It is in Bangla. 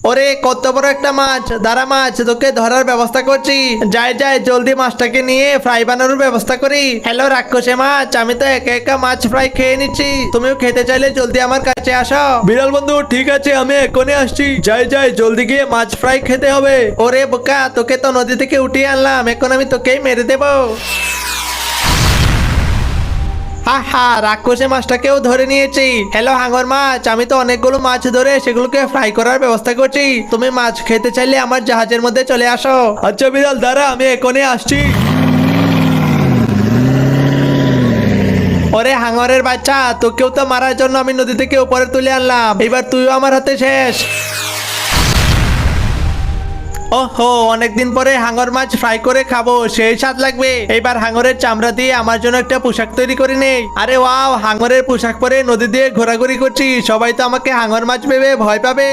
ওরে কত বড় একটা মাছ, দাঁড়া মাছ, তোকে ধরার ব্যবস্থা করছি। যাই যাই জলদি মাছটাকে নিয়ে ফ্রাই বানানোর ব্যবস্থা করি। হ্যালো রাক্ষসে মাছ, আমি তো একা একা মাছ ফ্রাই খেয়ে নিচ্ছি, তুমিও খেতে চাইলে জলদি আমার কাছে আসো। বিড়াল বন্ধু ঠিক আছে, আমি এক্ষুনি আসছি। যাই যাই জলদি গিয়ে মাছ ফ্রাই খেতে হবে। ওরে বোকা, তোকে তো নদী থেকে উঠিয়ে আনলাম, এখন আমি তোকেই মেরে দেবো। হা রাক্ষসে মাছটাকেও ধরে নিয়েছি। হ্যালো হাঙর মাছ, আমি তো অনেকগুলো মাছ ধরে সেগুলোকে ফ্রাই করার ব্যবস্থা করছি, তুমি মাছ খেতে চাইলে আমার জাহাজের মধ্যে চলে আসো। আচ্ছা বিড়াল দাঁড়া, আমি এক্ষুনি আসছি। ওরে হাঙরের বাচ্চা, তোকেও তো মারার জন্য আমি নদী থেকে উপরে তুলে আনলাম, এবার তুইও আমার হাতে শেষ। ওহো, অনেকদিন পরে হাঙর মাছ ফ্রাই করে খাবো, সেই স্বাদ লাগবে। এবার হাঙরের চামড়া দিয়ে আমার জন্য একটা পোশাক তৈরি করে নেই। আরে ওয়াও, হাঙরের পোশাক পরে নদী দিয়ে ঘোরাঘুরি করছি, সবাই তো আমাকে হাঙর মাছ ভেবে ভয় পাবে।